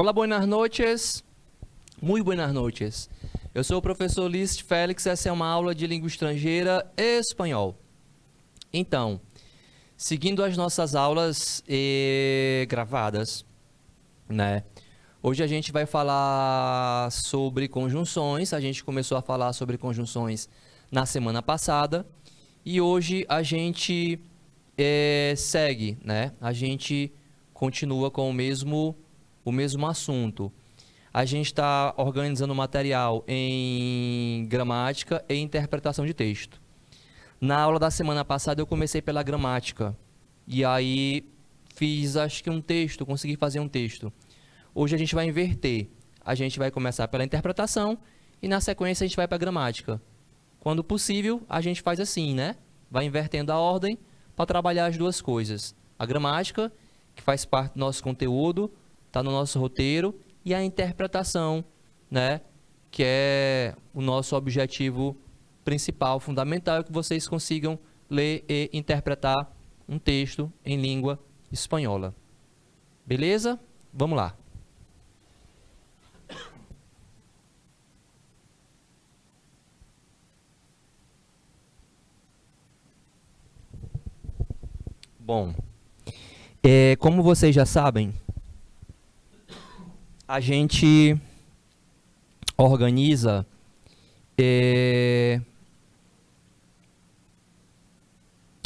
Olá, buenas noches. Muy buenas noches. Eu sou o professor Liszt Félix, essa é uma aula de língua estrangeira e espanhol. Então, seguindo as nossas aulas gravadas, né? Hoje a gente vai falar sobre conjunções. A gente começou a falar sobre conjunções na semana passada. E hoje a gente segue, né? A gente continua com o mesmo assunto. A gente está organizando material em gramática e interpretação de texto. Na aula da semana passada eu comecei pela gramática. E aí fiz, acho que um texto, consegui fazer um texto. Hoje a gente vai inverter. A gente vai começar pela interpretação e na sequência a gente vai para a gramática. Quando possível, a gente faz assim, né? Vai invertendo a ordem para trabalhar as duas coisas. A gramática, que faz parte do nosso conteúdo, está no nosso roteiro, e a interpretação, né? Que é o nosso objetivo principal, fundamental, é que vocês consigam ler e interpretar um texto em língua espanhola. Beleza? Vamos lá. Bom, como vocês já sabem, a gente organiza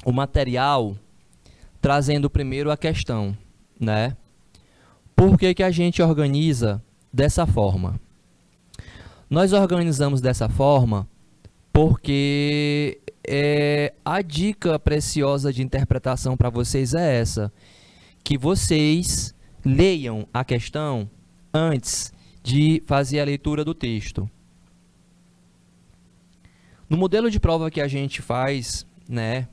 o material trazendo primeiro a questão, né? Por que que a gente organiza dessa forma? Nós organizamos dessa forma porque a dica preciosa de interpretação para vocês é essa, que vocês leiam a questão antes de fazer a leitura do texto. No modelo de prova que a gente faz, né,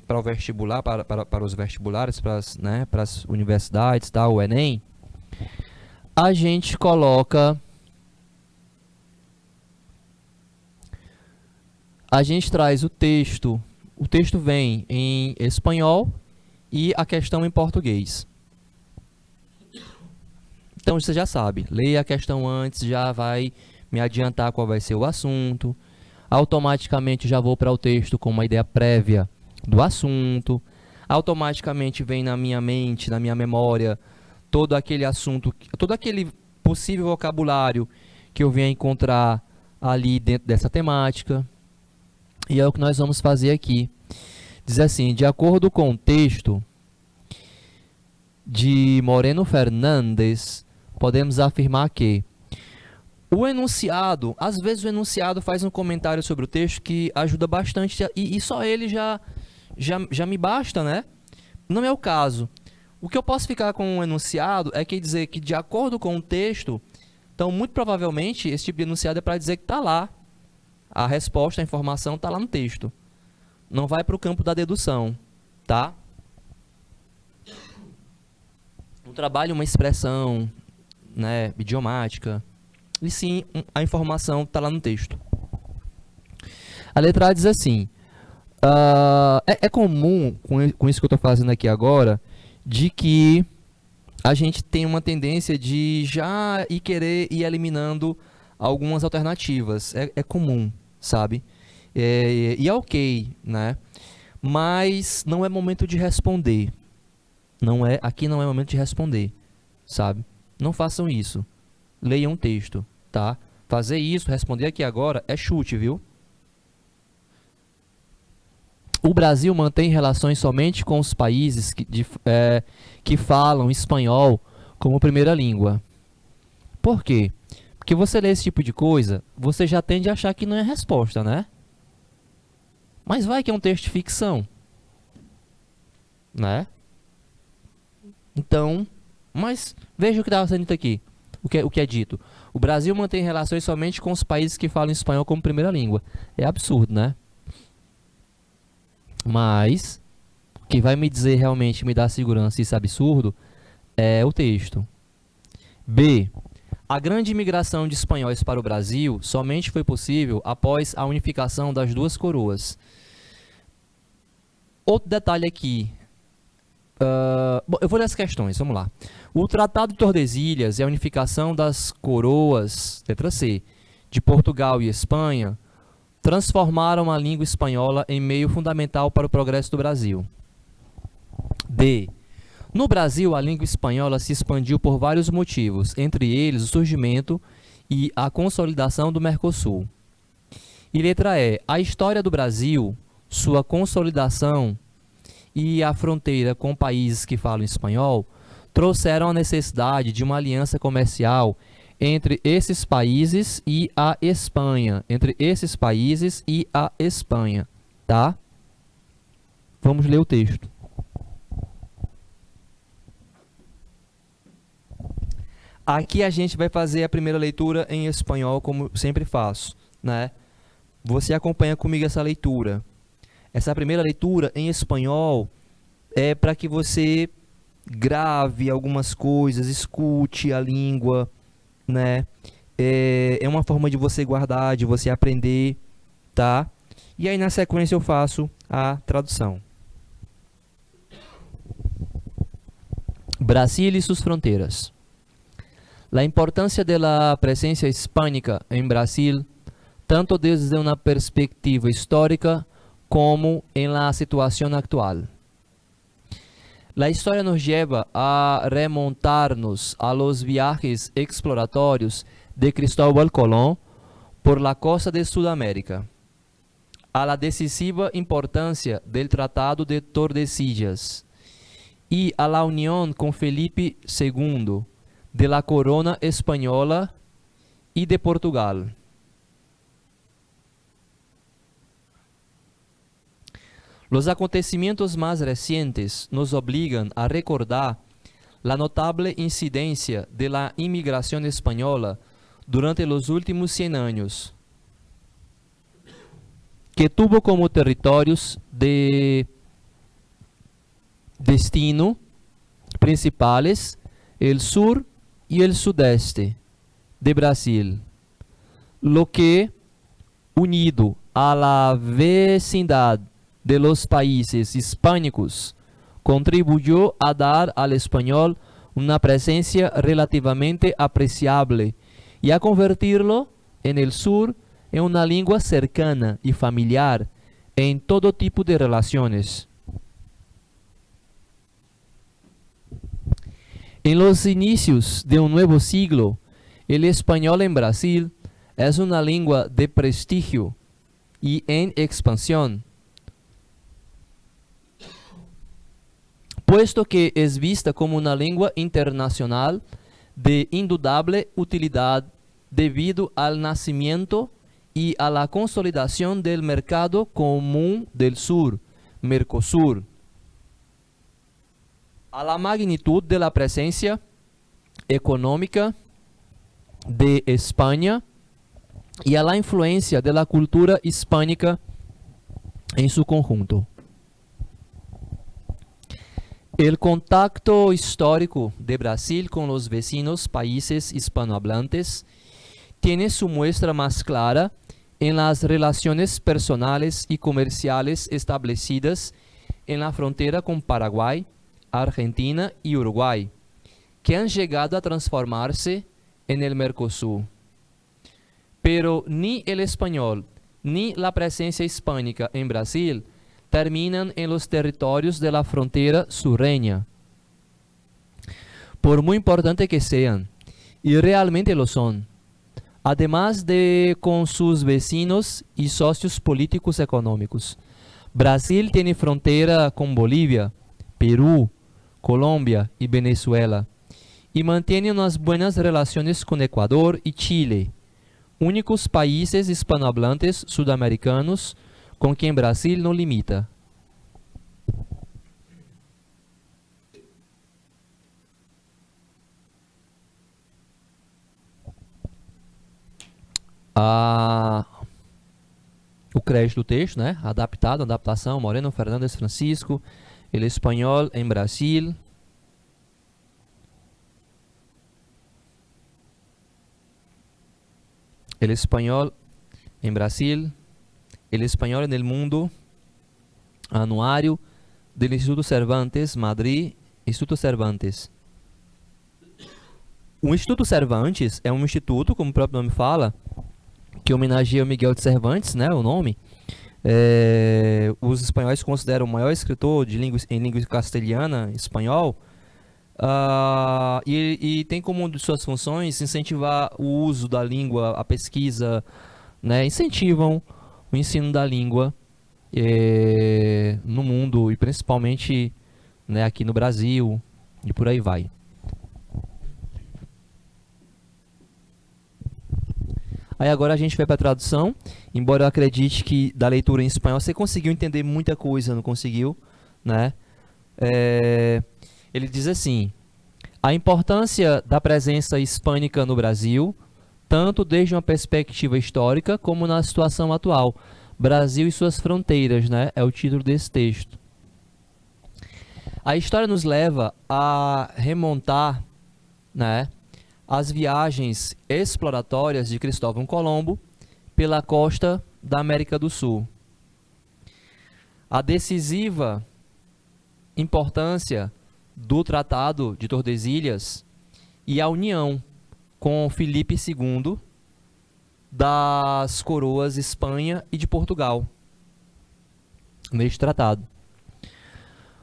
para o vestibular, para os vestibulares, para as universidades, tá, o Enem, a gente coloca, a gente traz o texto vem em espanhol e a questão em português. Então você já sabe, leia a questão antes, já vai me adiantar qual vai ser o assunto. Automaticamente já vou para o texto com uma ideia prévia do assunto. Automaticamente vem na minha mente, na minha memória, todo aquele assunto, todo aquele possível vocabulário que eu venha encontrar ali dentro dessa temática. E é o que nós vamos fazer aqui. Diz assim, de acordo com o texto de Moreno Fernandes, podemos afirmar que o enunciado, às vezes o enunciado faz um comentário sobre o texto que ajuda bastante, e só ele já me basta, né? Não é o caso. O que eu posso ficar com o enunciado é que dizer que de acordo com o texto, então muito provavelmente esse tipo de enunciado é para dizer que está lá. A resposta, a informação está lá no texto. Não vai para o campo da dedução, tá? Um trabalho, uma expressão, né, idiomática, e sim, a informação está lá no texto. A letra A diz assim, é comum, com isso que eu estou fazendo aqui agora, de que a gente tem uma tendência de já querer ir eliminando algumas alternativas. É comum, sabe? E é ok, né? Mas não é momento de responder. Aqui não é momento de responder, sabe? Não façam isso. Leiam um texto, tá? Fazer isso, responder aqui agora, é chute, viu? O Brasil mantém relações somente com os países que falam espanhol como primeira língua. Por quê? Porque você lê esse tipo de coisa, você já tende a achar que não é resposta, né? Mas vai que é um texto de ficção, né? Então, mas veja o que está sendo dito aqui. O que é dito? O Brasil mantém relações somente com os países que falam espanhol como primeira língua. É absurdo, né? Mas, o que vai me dizer realmente, me dar segurança isso é absurdo, é o texto. B. A grande imigração de espanhóis para o Brasil somente foi possível após a unificação das duas coroas. Outro detalhe aqui, Bom, eu vou ler as questões, vamos lá. O Tratado de Tordesilhas e a unificação das coroas, letra C, de Portugal e Espanha, transformaram a língua espanhola em meio fundamental para o progresso do Brasil. D. No Brasil, a língua espanhola se expandiu por vários motivos, entre eles o surgimento e a consolidação do Mercosul. E letra E. A história do Brasil, sua consolidação e a fronteira com países que falam espanhol trouxeram a necessidade de uma aliança comercial entre esses países e a Espanha. Entre esses países e a Espanha, tá? Vamos ler o texto. Aqui a gente vai fazer a primeira leitura em espanhol, como sempre faço, né? Você acompanha comigo essa leitura. Essa primeira leitura em espanhol é para que você grave algumas coisas, escute a língua, né? É uma forma de você guardar, de você aprender, tá? E aí na sequência eu faço a tradução. Brasil y sus fronteras. La importancia de la presencia hispánica en Brasil, tanto desde una perspectiva histórica como en la situación actual. La historia nos lleva a remontarnos a los viajes exploratorios de Cristóbal Colón por la costa de Sudamérica, a la decisiva importancia del Tratado de Tordesillas y a la unión con Felipe II de la corona española y de Portugal. Los acontecimientos más recientes nos obligan a recordar la notable incidencia de la inmigración española durante los últimos 100 años, que tuvo como territorios de destino principales el sur y el sudeste de Brasil, lo que, unido a la vecindad de los países hispánicos, contribuyó a dar al español una presencia relativamente apreciable y a convertirlo en el sur en una lengua cercana y familiar en todo tipo de relaciones. En los inicios de un nuevo siglo, el español en Brasil es una lengua de prestigio y en expansión, puesto que es vista como una lengua internacional de indudable utilidad debido al nacimiento y a la consolidación del mercado común del sur, Mercosur, a la magnitud de la presencia económica de España y a la influencia de la cultura hispánica en su conjunto. El contacto histórico de Brasil con los vecinos países hispanohablantes tiene su muestra más clara en las relaciones personales y comerciales establecidas en la frontera con Paraguay, Argentina y Uruguay, que han llegado a transformarse en el Mercosur. Pero ni el español ni la presencia hispánica en Brasil terminan en los territorios de la frontera sureña, por muy importante que sean, y realmente lo son, además de con sus vecinos y socios políticos económicos. Brasil tiene frontera con Bolivia, Perú, Colombia y Venezuela, y mantiene unas buenas relaciones con Ecuador y Chile, únicos países hispanohablantes sudamericanos con quien Brasil no limita. O crédito do texto, né? Adaptado, adaptação, Moreno Fernandes Francisco, El Español en Brasil. El Español en Brasil. El Español en el Mundo. Anuário del Instituto Cervantes, Madrid, Instituto Cervantes. O Instituto Cervantes é um instituto, como o próprio nome fala, que homenageia o Miguel de Cervantes, né, o nome. Os espanhóis consideram o maior escritor em língua castelhana, espanhol, e tem como uma de suas funções incentivar o uso da língua, a pesquisa, né, incentivam o ensino da língua no mundo e principalmente, né, aqui no Brasil e por aí vai. Aí agora a gente vai para a tradução, embora eu acredite que da leitura em espanhol você conseguiu entender muita coisa, não conseguiu, né? Ele diz assim: a importância da presença hispânica no Brasil, tanto desde uma perspectiva histórica como na situação atual. Brasil e suas fronteiras, né? É o título desse texto. A história nos leva a remontar, né, as viagens exploratórias de Cristóvão Colombo pela costa da América do Sul. A decisiva importância do Tratado de Tordesilhas e a união com Filipe II das coroas Espanha e de Portugal neste tratado.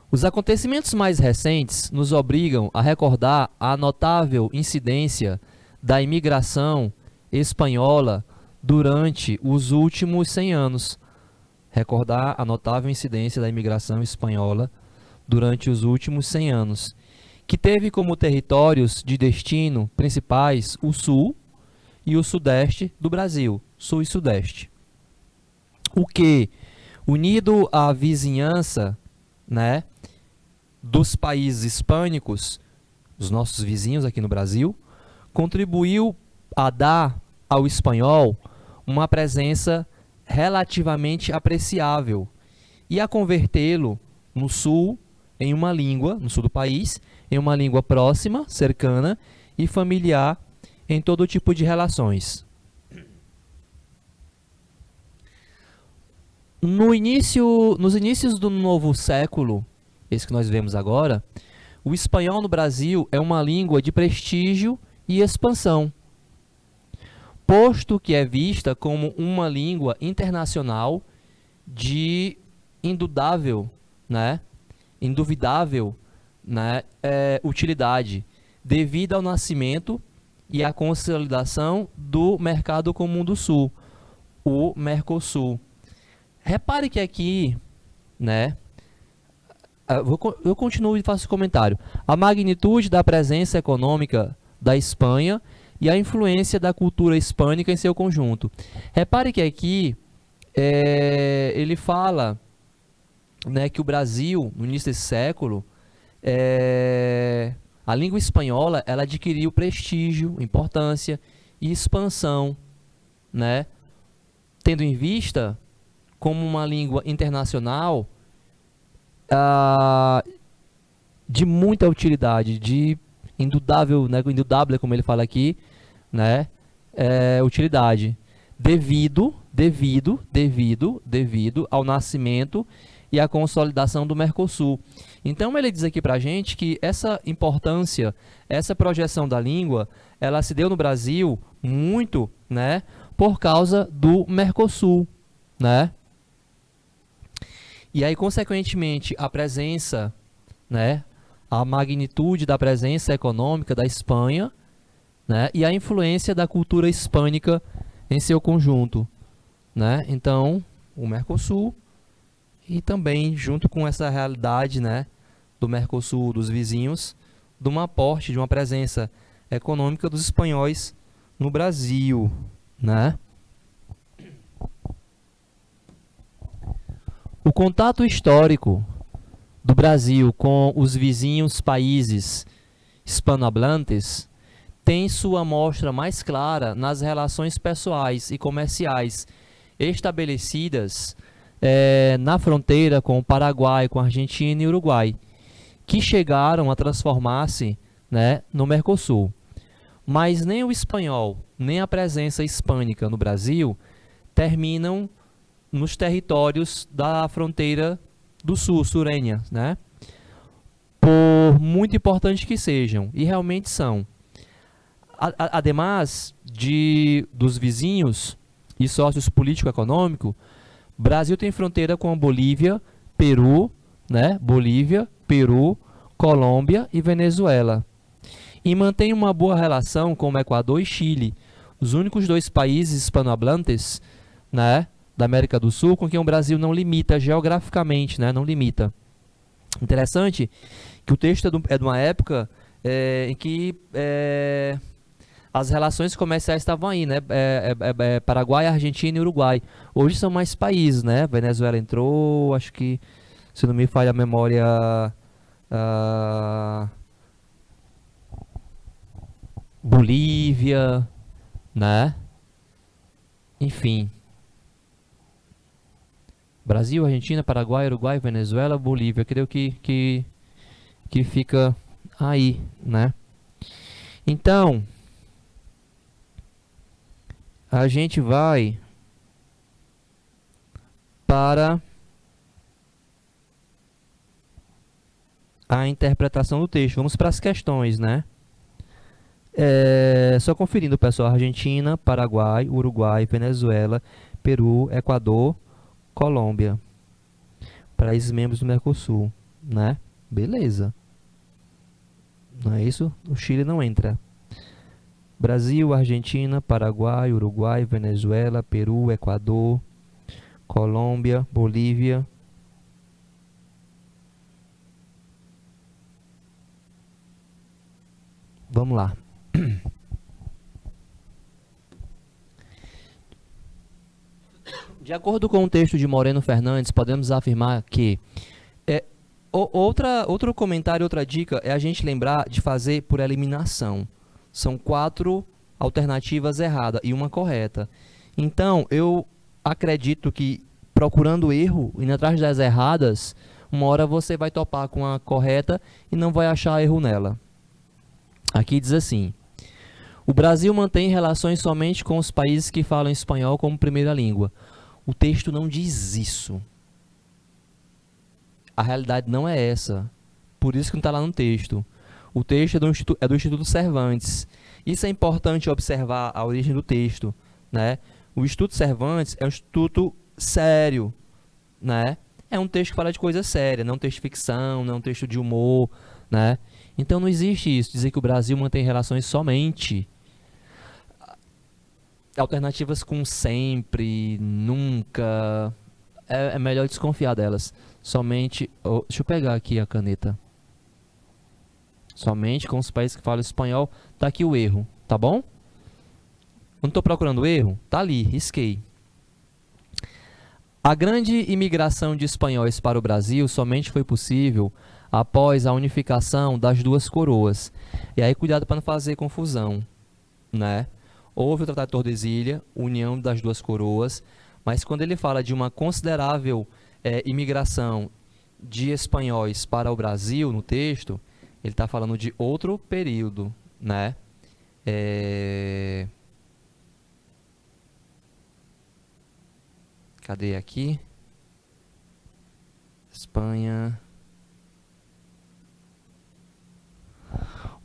Os acontecimentos mais recentes nos obrigam a recordar a notável incidência da imigração espanhola durante os últimos 100 anos. Recordar a notável incidência da imigração espanhola durante os últimos 100 anos, que teve como territórios de destino principais o sul e o sudeste do Brasil, sul e sudeste. O que, unido à vizinhança, né, dos países hispânicos, os nossos vizinhos aqui no Brasil, contribuiu a dar ao espanhol uma presença relativamente apreciável e a convertê-lo no sul em uma língua, no sul do país, em uma língua próxima, cercana e familiar em todo tipo de relações. Nos inícios do novo século, esse que nós vemos agora, o espanhol no Brasil é uma língua de prestígio e expansão, posto que é vista como uma língua internacional de indubitável, né, utilidade, devido ao nascimento e à consolidação do Mercado Comum do Sul, o Mercosul. Repare que aqui, né, eu continuo e faço comentário. A magnitude da presença econômica da Espanha e a influência da cultura hispânica em seu conjunto. Repare que aqui ele fala, né, que o Brasil, no início desse século, a língua espanhola ela adquiriu prestígio, importância e expansão, né, tendo em vista como uma língua internacional de muita utilidade, de indudável, né, indudável, como ele fala aqui, né, utilidade, devido ao nascimento e à consolidação do Mercosul. Então ele diz aqui pra gente que essa importância, essa projeção da língua, ela se deu no Brasil muito, né, por causa do Mercosul, né? E aí, consequentemente, a presença, né, a magnitude da presença econômica da Espanha, né, e a influência da cultura hispânica em seu conjunto, né? Então, o Mercosul e também junto com essa realidade, né, do Mercosul, dos vizinhos, de um aporte, de uma presença econômica dos espanhóis no Brasil, né? O contato histórico do Brasil com os vizinhos países hispanohablantes tem sua amostra mais clara nas relações pessoais e comerciais estabelecidas na fronteira com o Paraguai, com a Argentina e Uruguai, que chegaram a transformar-se, né, no Mercosul. Mas nem o espanhol, nem a presença hispânica no Brasil terminam nos territórios da fronteira do Sul, surenha, né? Por muito importante que sejam, e realmente são. Ademais dos vizinhos e sócios político-econômicos, Brasil tem fronteira com a Bolívia, Peru, né? Bolívia, Peru, Colômbia e Venezuela. E mantém uma boa relação com o Equador e Chile, os únicos dois países hispanohablantes, né, da América do Sul com quem o Brasil não limita geograficamente, né? Não limita. Interessante que o texto é de uma época em que as relações comerciais estavam aí, né? Paraguai, Argentina e Uruguai. Hoje são mais países, né? Venezuela entrou, acho que, se não me falha a memória, ah, Bolívia, né? Enfim. Brasil, Argentina, Paraguai, Uruguai, Venezuela, Bolívia. Creio que fica aí, né? Então, a gente vai para a interpretação do texto. Vamos para as questões, né? Só conferindo, pessoal. Argentina, Paraguai, Uruguai, Venezuela, Peru, Equador, Colômbia. Países membros do Mercosul, né? Beleza. Não é isso? O Chile não entra. Brasil, Argentina, Paraguai, Uruguai, Venezuela, Peru, Equador, Colômbia, Bolívia. Vamos lá. De acordo com o texto de Moreno Fernandes, podemos afirmar que outro comentário, outra dica é a gente lembrar de fazer por eliminação. São 4 alternativas erradas e uma correta. Então, eu acredito que procurando erro, indo atrás das erradas, uma hora você vai topar com a correta e não vai achar erro nela. Aqui diz assim: o Brasil mantém relações somente com os países que falam espanhol como primeira língua. O texto não diz isso. A realidade não é essa. Por isso que não está lá no texto. O texto é do Instituto Cervantes. Isso é importante observar a origem do texto, né? O Instituto Cervantes é um instituto sério, né? É um texto que fala de coisa séria, não é um texto de ficção, não é um texto de humor, né? Então não existe isso, dizer que o Brasil mantém relações somente. Alternativas com sempre, nunca, é melhor desconfiar delas. Somente, deixa eu pegar aqui a caneta. Somente com os países que falam espanhol, tá aqui o erro, tá bom? Não estou procurando erro? Tá ali, risquei. A grande imigração de espanhóis para o Brasil somente foi possível após a unificação das duas coroas. E aí cuidado para não fazer confusão, né? Houve o Tratado de Tordesilhas, união das duas coroas, mas quando ele fala de uma considerável imigração de espanhóis para o Brasil no texto, ele está falando de outro período, né? Cadê aqui? Espanha.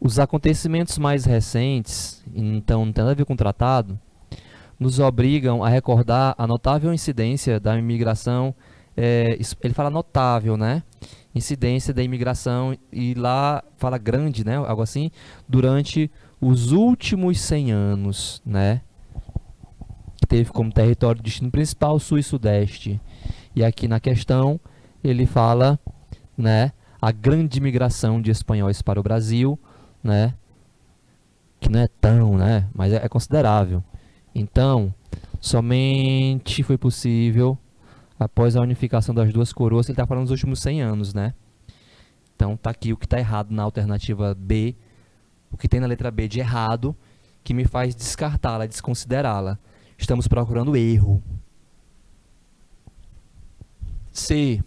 Os acontecimentos mais recentes, então não tem nada a ver com o tratado, nos obrigam a recordar a notável incidência da imigração, ele fala notável, né? Incidência da imigração, e lá fala grande, né? Algo assim, durante os últimos 100 anos, né? Teve como território de destino principal Sul e Sudeste. E aqui na questão ele fala, né, a grande migração de espanhóis para o Brasil, né, que não é tão, né, mas é considerável. Então, somente foi possível após a unificação das duas coroas. Ele está falando dos últimos 100 anos, né? Então, tá aqui o que está errado na alternativa B, o que tem na letra B de errado, que me faz descartá-la, desconsiderá-la. Estamos procurando erro. C.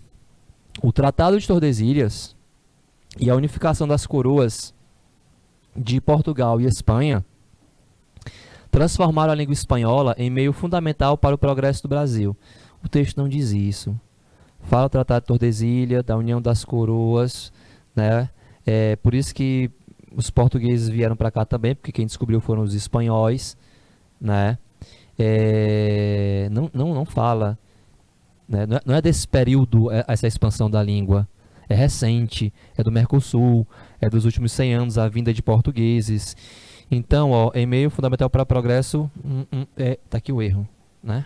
O Tratado de Tordesilhas e a unificação das coroas de Portugal e Espanha transformaram a língua espanhola em meio fundamental para o progresso do Brasil. O texto não diz isso. fala o Tratado de Tordesilhas, da União das Coroas, né? É por isso que os portugueses vieram para cá também, porque quem descobriu foram os espanhóis, né? Não fala, né? Não é desse período essa expansão da língua. É recente, é do Mercosul, é dos últimos 100 anos a vinda de portugueses. Então, ó, e-mail fundamental para progresso, tá aqui o erro, né?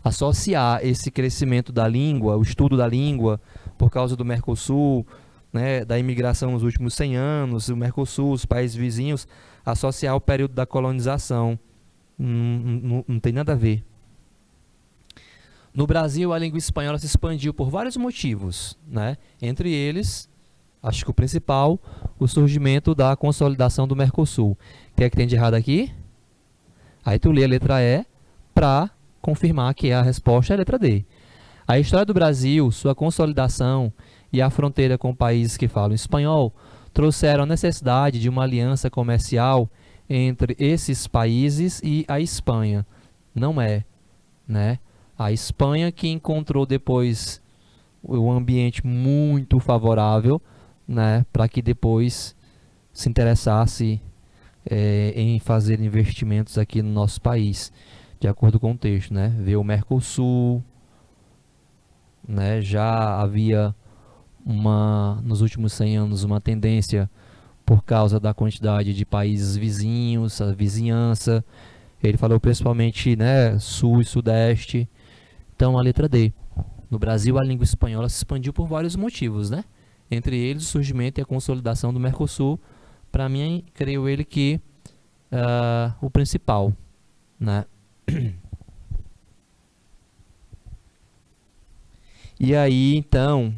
Associar esse crescimento da língua, o estudo da língua, por causa do Mercosul, né, da imigração nos últimos 100 anos, o Mercosul, os países vizinhos, associar ao período da colonização. Não tem nada a ver. No Brasil, a língua espanhola se expandiu por vários motivos, né? Entre eles, acho que o principal, o surgimento da consolidação do Mercosul. O que é que tem de errado aqui? Aí tu lê a letra E para confirmar que a resposta é a letra D. A história do Brasil, sua consolidação e a fronteira com países que falam espanhol trouxeram a necessidade de uma aliança comercial entre esses países e a Espanha. Não é, né? A Espanha que encontrou depois um ambiente muito favorável, né, para que depois se interessasse em fazer investimentos aqui no nosso país, de acordo com o texto, né? Ver o Mercosul, né? Já havia nos últimos 100 anos uma tendência por causa da quantidade de países vizinhos, a vizinhança. Ele falou principalmente, né, sul e sudeste. Então, a letra D. No Brasil, a língua espanhola se expandiu por vários motivos, né? Entre eles, o surgimento e a consolidação do Mercosul. Para mim, creio ele que o principal, né? E aí, então,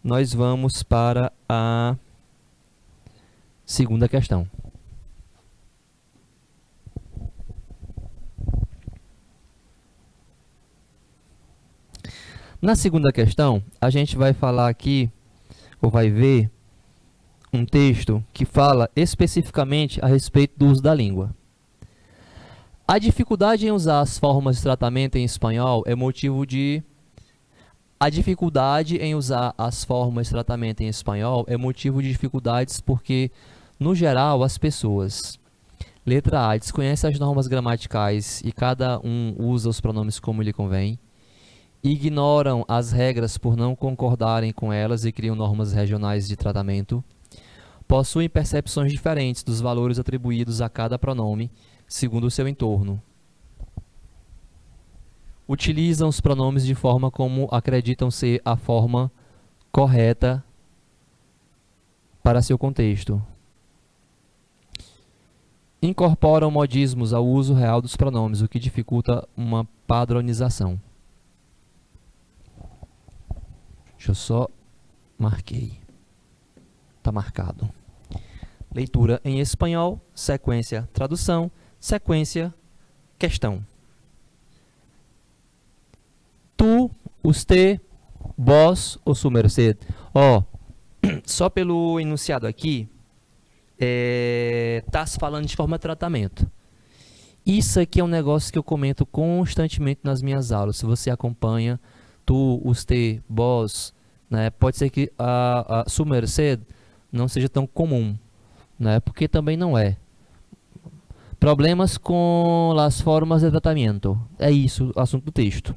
nós vamos para a segunda questão. Na segunda questão, a gente vai falar aqui, ou vai ver, um texto que fala especificamente a respeito do uso da língua. A dificuldade em usar as formas de tratamento em espanhol é motivo de... A dificuldade em usar as formas de tratamento em espanhol é motivo de dificuldades porque, no geral, as pessoas... Letra A. Desconhecem as normas gramaticais e cada um usa os pronomes como lhe convém. Ignoram as regras por não concordarem com elas e criam normas regionais de tratamento. Possuem percepções diferentes dos valores atribuídos a cada pronome, segundo o seu entorno. Utilizam os pronomes de forma como acreditam ser a forma correta para seu contexto. Incorporam modismos ao uso real dos pronomes, o que dificulta uma padronização. Deixa eu só... Marquei. Está marcado. Leitura em espanhol, sequência, tradução, sequência, questão. Tu, usted, vos ou su merced. Ó, só pelo enunciado aqui, tá se falando de forma de tratamento. Isso aqui é um negócio que eu comento constantemente nas minhas aulas. Se você acompanha... Tu, usted, vos, né? Pode ser que a su merced não seja tão comum, né? Porque também não é. Problemas com as formas de tratamento. É isso o assunto do texto.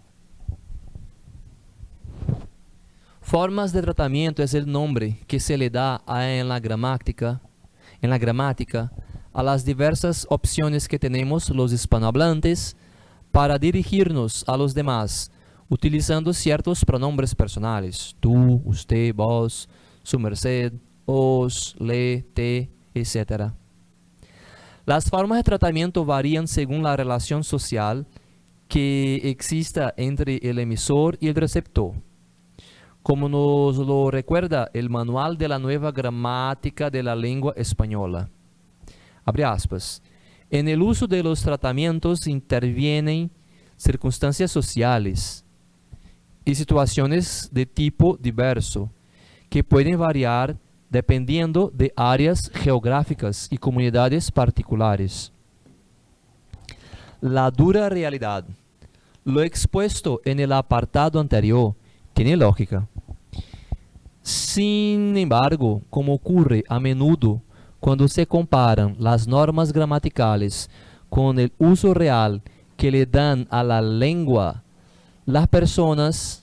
Formas de tratamento é o nome que se le dá en la gramática a las diversas opciones que tenemos los hispanohablantes para dirigirnos a los demás, utilizando ciertos pronombres personales, tú, usted, vos, su merced, os, le, te, etc. Las formas de tratamiento varían según la relación social que exista entre el emisor y el receptor. Como nos lo recuerda el Manual de la Nueva Gramática de la Lengua Española. Abre aspas. En el uso de los tratamientos intervienen circunstancias sociales y situaciones de tipo diverso, que pueden variar dependiendo de áreas geográficas y comunidades particulares. La dura realidad. Lo expuesto en el apartado anterior tiene lógica. Sin embargo, como ocurre a menudo cuando se comparan las normas gramaticales con el uso real que le dan a la lengua las personas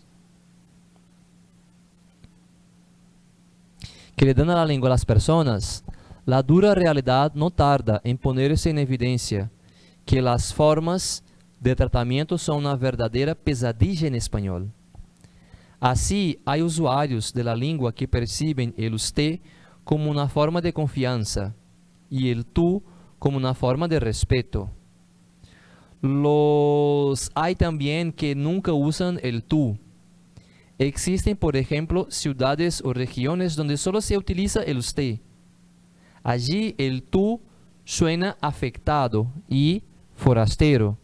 la dura realidad no tarda en ponerse en evidencia que las formas de tratamiento son una verdadera pesadilla en español. Así, hay usuarios de la lengua que perciben el usted como una forma de confianza y el tú como una forma de respeto. Los hay también que nunca usan el tú. Existen, por ejemplo, ciudades o regiones donde solo se utiliza el usted. Allí el tú suena afectado y forastero.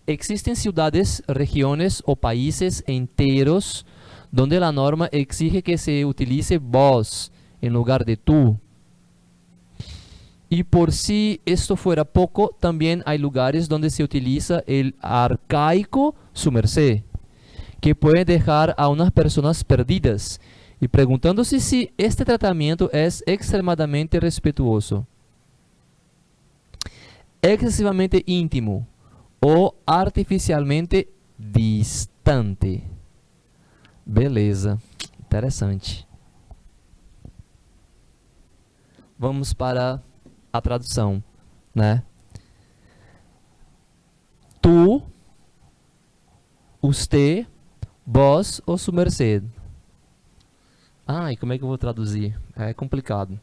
Existen ciudades, regiones o países enteros donde la norma exige que se utilice vos en lugar de tú. Y por si esto fuera poco, también hay lugares donde se utiliza el arcaico su merced, que puede dejar a unas personas perdidas y preguntándose si este tratamiento es extremadamente respetuoso, excesivamente íntimo ou artificialmente distante. Beleza, interessante. Vamos para a tradução, né? Tu, usted, vós ou su merced. Ah, e como é que eu vou traduzir? É complicado.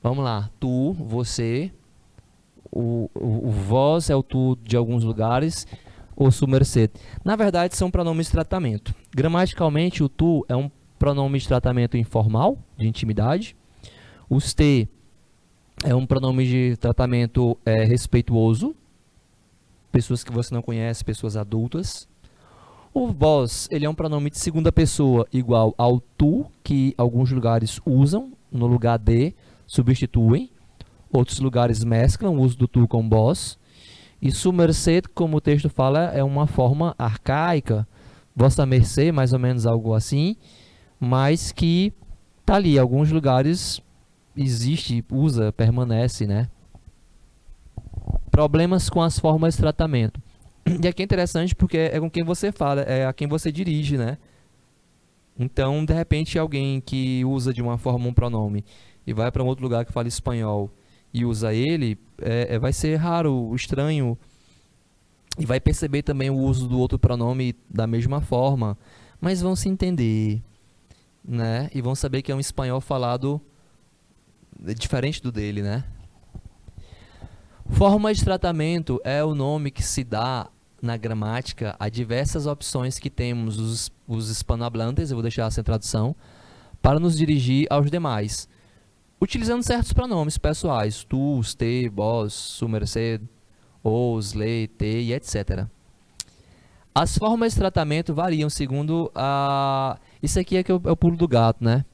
Vamos lá. Tu, você, o vós é o tu de alguns lugares, ou su merced. Na verdade, são pronomes de tratamento. Gramaticalmente, o tu é um pronome de tratamento informal, de intimidade. Usted é um pronome de tratamento respeituoso. Pessoas que você não conhece, pessoas adultas. O vós, ele é um pronome de segunda pessoa igual ao tu, que alguns lugares usam, no lugar de, substituem. Outros lugares mesclam o uso do tu com vós. E su merced, como o texto fala, é uma forma arcaica. Vossa mercê, mais ou menos algo assim, mas que tá ali. Alguns lugares existe, usa, permanece, né? Problemas com as formas de tratamento. E aqui é interessante porque é com quem você fala, é a quem você dirige, né? Então, de repente, alguém que usa de uma forma um pronome e vai para um outro lugar que fala espanhol e usa ele, vai ser raro, estranho, e vai perceber também o uso do outro pronome da mesma forma, mas vão se entender, né? E vão saber que é um espanhol falado diferente do dele, né? Forma de tratamento é o nome que se dá na gramática a diversas opções que temos os hispanohablantes, eu vou deixar sem tradução, para nos dirigir aos demais, utilizando certos pronomes pessoais, tu, usted, vós, su merced, os, le, te e etc. As formas de tratamento variam segundo a... Isso aqui é o pulo do gato, né?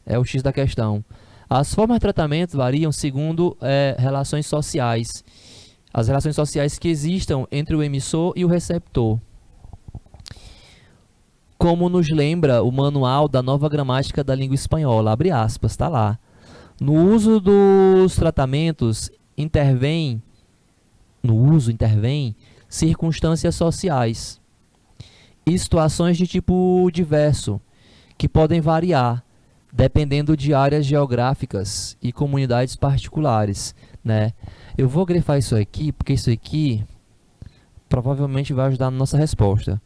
É o X da questão. As formas de tratamento variam segundo relações sociais. As relações sociais que existam entre o emissor e o receptor. Como nos lembra o manual da nova gramática da língua espanhola, abre aspas, está lá. No uso dos tratamentos, intervém circunstâncias sociais e situações de tipo diverso, que podem variar, dependendo de áreas geográficas e comunidades particulares, né? Eu vou grifar isso aqui, porque isso aqui provavelmente vai ajudar na nossa resposta.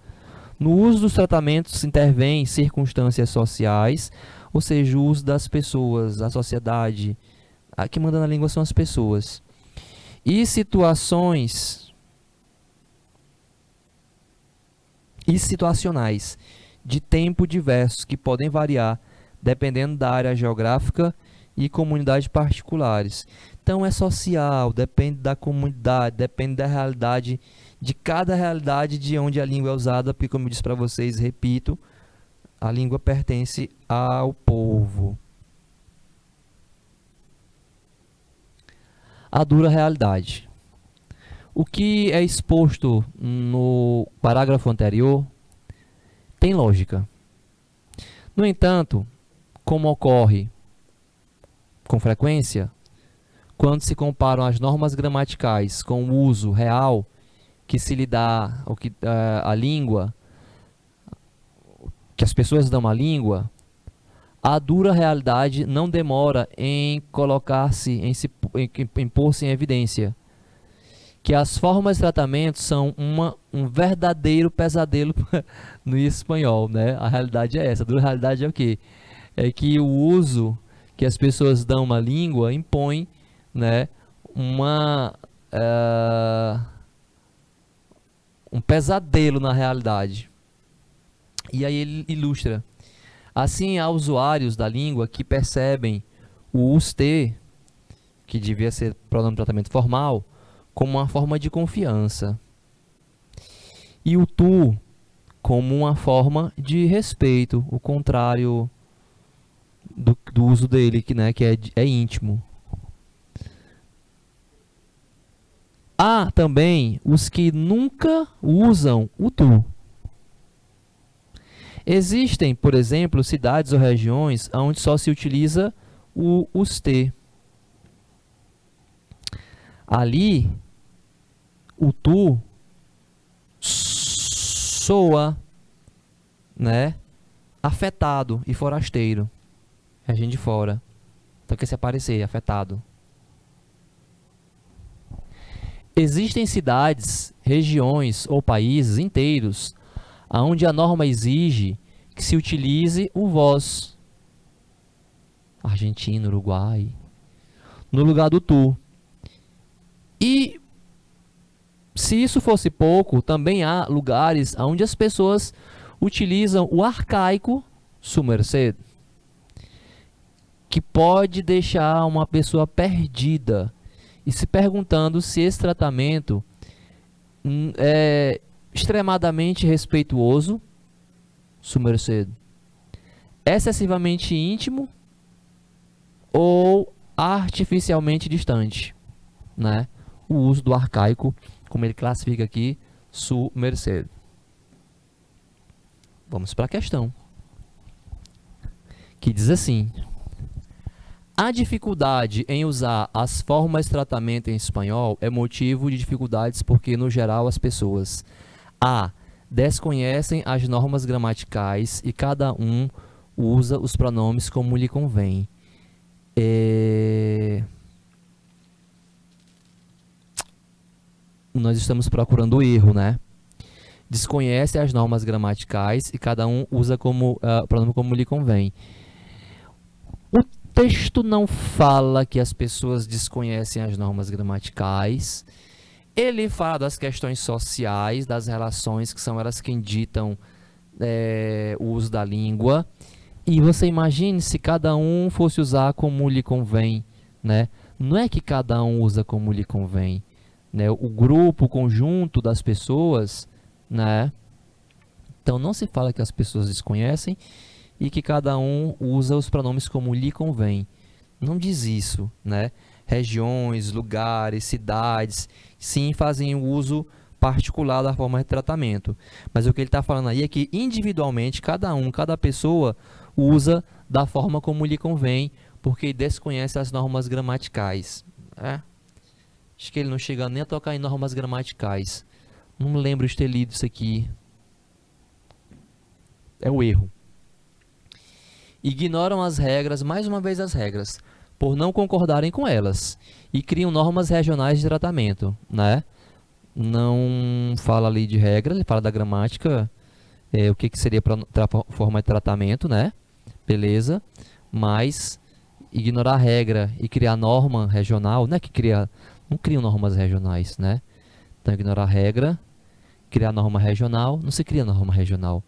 No uso dos tratamentos intervém circunstâncias sociais, ou seja, o uso das pessoas, a sociedade. Aqui manda na língua são as pessoas. E situações e situacionais de tempo diversos, que podem variar dependendo da área geográfica e comunidades particulares. Então é social, depende da comunidade, depende da realidade, de cada realidade de onde a língua é usada, porque como eu disse para vocês, repito, a língua pertence ao povo. A dura realidade. O que é exposto no parágrafo anterior tem lógica. No entanto, como ocorre com frequência, quando se comparam as normas gramaticais com o uso real que se lhe dá, ou que a língua, que as pessoas dão à língua, a dura realidade não demora em colocar-se, em pôr-se em evidência, que as formas de tratamento são um verdadeiro pesadelo no espanhol, né? A realidade é essa. A dura realidade é o quê? É que o uso que as pessoas dão à língua impõe, né, um pesadelo na realidade. E aí ele ilustra. Assim, há usuários da língua que percebem o "usted", que devia ser pronome de tratamento formal, como uma forma de confiança, e o "tu" como uma forma de respeito, o contrário do uso dele, que, né, que é íntimo. Há também os que nunca usam o "tu". Existem, por exemplo, cidades ou regiões onde só se utiliza o "usted". Ali, o "tu" soa, né, afetado e forasteiro. É gente de fora. Então quer se aparecer, afetado. Existem cidades, regiões ou países inteiros onde a norma exige que se utilize o "vós". Argentina, Uruguai. No lugar do "tu". E se isso fosse pouco, também há lugares onde as pessoas utilizam o arcaico "su merced", que pode deixar uma pessoa perdida e se perguntando se esse tratamento é extremadamente respeituoso, "su merced", excessivamente íntimo ou artificialmente distante, né? O uso do arcaico, como ele classifica aqui, "su merced". Vamos para a questão, que diz assim: a dificuldade em usar as formas de tratamento em espanhol é motivo de dificuldades porque, no geral, as pessoas a. desconhecem as normas gramaticais e cada um usa os pronomes como lhe convém. Nós estamos procurando o erro, né? Desconhece as normas gramaticais e cada um usa o pronome como lhe convém. O texto não fala que as pessoas desconhecem as normas gramaticais. Ele fala das questões sociais, das relações, que são elas quem ditam o uso da língua. E você imagine se cada um fosse usar como lhe convém, né? Não é que cada um usa como lhe convém, né? O grupo, o conjunto das pessoas, né? Então não se fala que as pessoas desconhecem e que cada um usa os pronomes como lhe convém. Não diz isso, né? Regiões, lugares, cidades, sim, fazem o uso particular da forma de tratamento. Mas o que ele está falando aí é que individualmente, cada pessoa usa da forma como lhe convém, porque desconhece as normas gramaticais. Acho que ele não chega nem a tocar em normas gramaticais. Não me lembro de ter lido isso aqui. É o erro. Ignoram as regras, mais uma vez as regras, por não concordarem com elas, e criam normas regionais de tratamento, né? Não fala ali de regra, ele fala da gramática, o que seria forma de tratamento, né? Beleza, mas ignorar a regra e criar norma regional, não criam normas regionais, né? Então, ignorar a regra, criar norma regional, não se cria norma regional.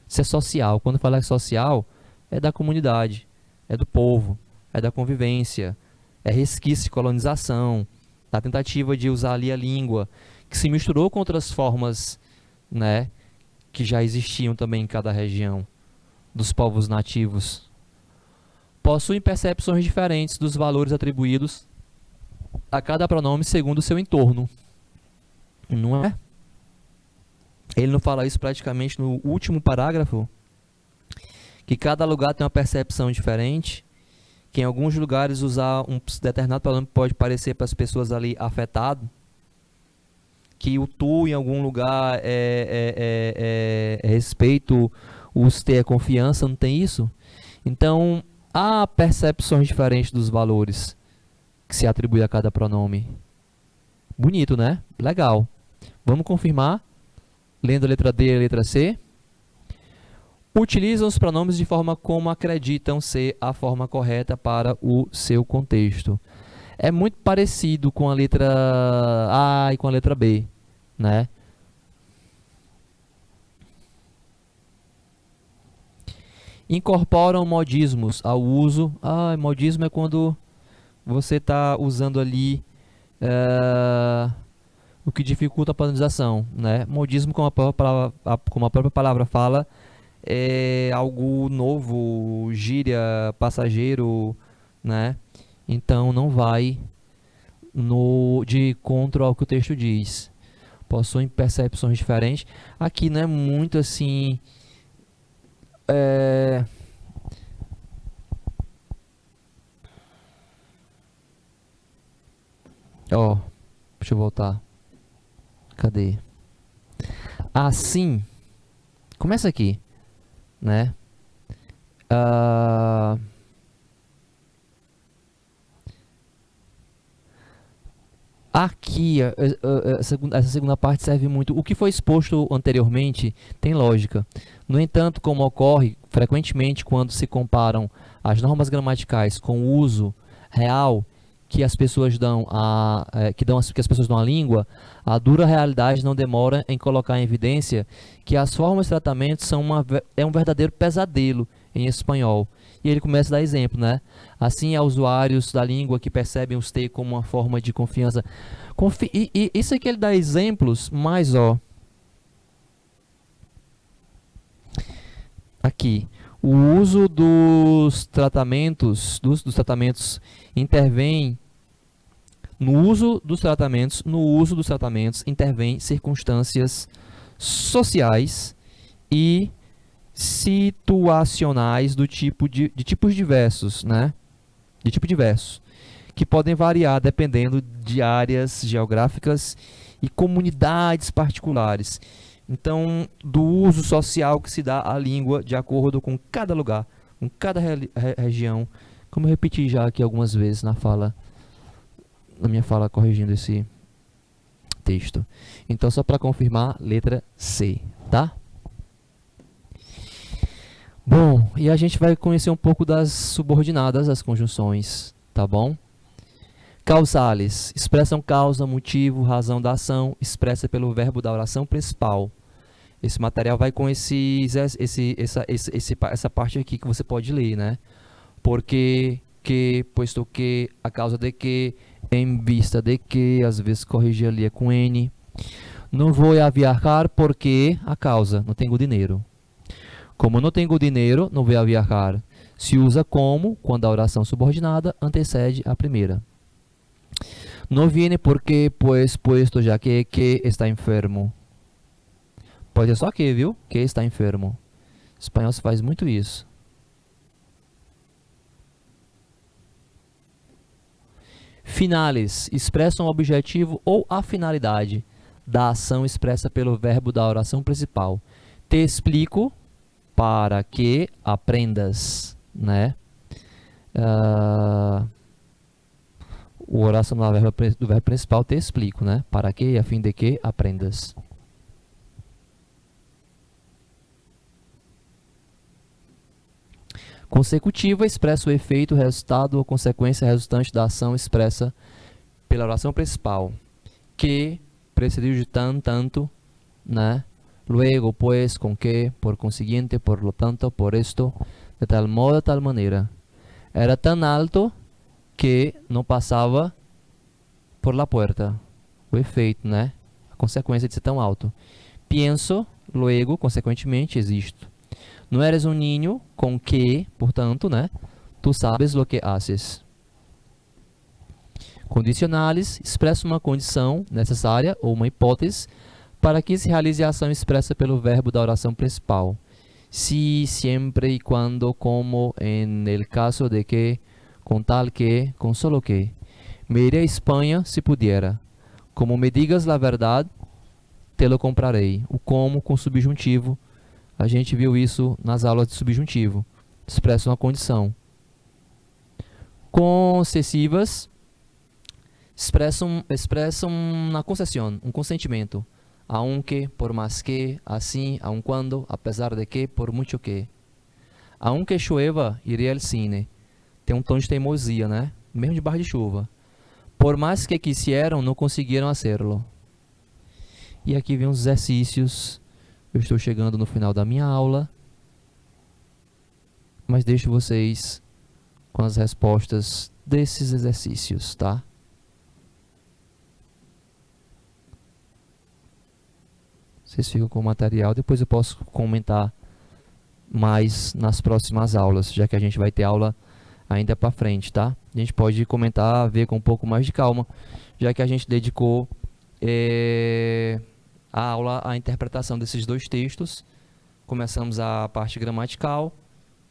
Isso é social. Quando fala que social, é da comunidade, é do povo, é da convivência, é resquício de colonização, da tentativa de usar ali a língua, que se misturou com outras formas, né, que já existiam também em cada região dos povos nativos. Possuem percepções diferentes dos valores atribuídos a cada pronome segundo o seu entorno. Não é? Ele não fala isso praticamente no último parágrafo? Que cada lugar tem uma percepção diferente, que em alguns lugares usar um determinado pronome pode parecer para as pessoas ali afetado, que o tu em algum lugar é respeito, o te é confiança, não tem isso? Então, há percepções diferentes dos valores que se atribui a cada pronome. Bonito, né? Legal. Vamos confirmar, lendo a letra D e a letra C. Utilizam os pronomes de forma como acreditam ser a forma correta para o seu contexto. É muito parecido com a letra A e com a letra B, né? Incorporam modismos ao uso. Modismo é quando você está usando ali o que dificulta a padronização, né? Modismo, como a própria palavra fala, é algo novo, gíria, passageiro, né? Então não vai de encontro ao que o texto diz. Possuem percepções diferentes. Aqui não é muito assim. Deixa eu voltar. Cadê? Assim, começa aqui, né? Aqui, essa segunda parte serve muito. O que foi exposto anteriormente tem lógica. No entanto, como ocorre frequentemente quando se comparam as normas gramaticais com o uso real que as pessoas dão que as pessoas dão à língua, a dura realidade não demora em colocar em evidência que as formas de tratamento é um verdadeiro pesadelo em espanhol. E ele começa a dar exemplo, né? Assim, há usuários da língua que percebem os T como uma forma de confiança. E isso aqui ele dá exemplos, mas aqui, o uso dos tratamentos, intervém no uso dos tratamentos intervém circunstâncias sociais e situacionais de tipos diversos, né? De tipo diverso, que podem variar dependendo de áreas geográficas e comunidades particulares. Então, do uso social que se dá à língua de acordo com cada lugar, com cada região, como eu repeti já aqui algumas vezes na minha fala corrigindo esse texto. Então, só para confirmar, letra C, tá? Bom, e a gente vai conhecer um pouco das subordinadas, as conjunções, tá bom? Causales, expressam causa, motivo, razão da ação, expressa pelo verbo da oração principal. Esse material vai com essa parte aqui que você pode ler, né? Porque, que, posto que, a causa de que, em vista de que, às vezes corrigir ali é com N. Não vou a viajar porque a causa, não tenho dinheiro. Como não tenho dinheiro, não vou a viajar. Se usa como quando a oração subordinada antecede a primeira. Não viene porque, pues, puesto já que está enfermo. Pode ser só que, viu? Que está enfermo. Em espanhol se faz muito isso. Finales expressam o objetivo ou a finalidade da ação expressa pelo verbo da oração principal. Te explico para que aprendas, né? O oração do verbo principal te explico, né? Para que, a fim de que aprendas. Consecutiva expressa o efeito, resultado ou consequência resultante da ação expressa pela oração principal. Que precedido de tanto, né? Luego, pues, con que, por consiguiente, por lo tanto, por esto, de tal modo, de tal maneira. Era tan alto que não passava por la puerta. O efeito, né? A consequência de ser tão alto. Pienso, luego, consequentemente, existo. Não eres um niño com que, portanto, né? Tu sabes lo que haces. Condicionales expressa uma condição necessária ou uma hipótese para que se realize a ação expressa pelo verbo da oração principal. Si, siempre y cuando, como, en el caso de que, con tal que, con solo que. Me iré a Espanha se pudiera. Como me digas la verdad, te lo comprarei. O como com subjuntivo. A gente viu isso nas aulas de subjuntivo. Expressa uma condição. Concessivas expressam uma concessão, um consentimento. Aunque, por más que, assim, aun quando, apesar de que, por muito que. Aunque chova, irei ao cine. Tem um tom de teimosia, né? Mesmo debaixo de chuva. Por mais que quisieram, não conseguiram hacerlo. E aqui vem os exercícios. Eu estou chegando no final da minha aula. Mas deixo vocês com as respostas desses exercícios, tá? Vocês ficam com o material, depois eu posso comentar mais nas próximas aulas, já que a gente vai ter aula ainda para frente, tá? A gente pode comentar, ver com um pouco mais de calma, já que a gente dedicou a aula à interpretação desses dois textos. Começamos a parte gramatical,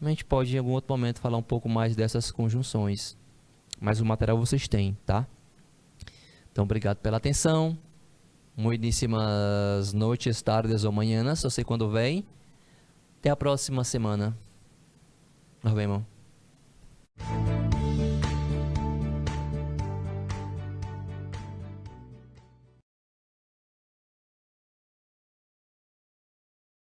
a gente pode em algum outro momento falar um pouco mais dessas conjunções, mas o material vocês têm, tá? Então, obrigado pela atenção. Bueníssimas noites, tardes ou manhãs, não sei quando vem. Até a próxima semana. Nos vemos.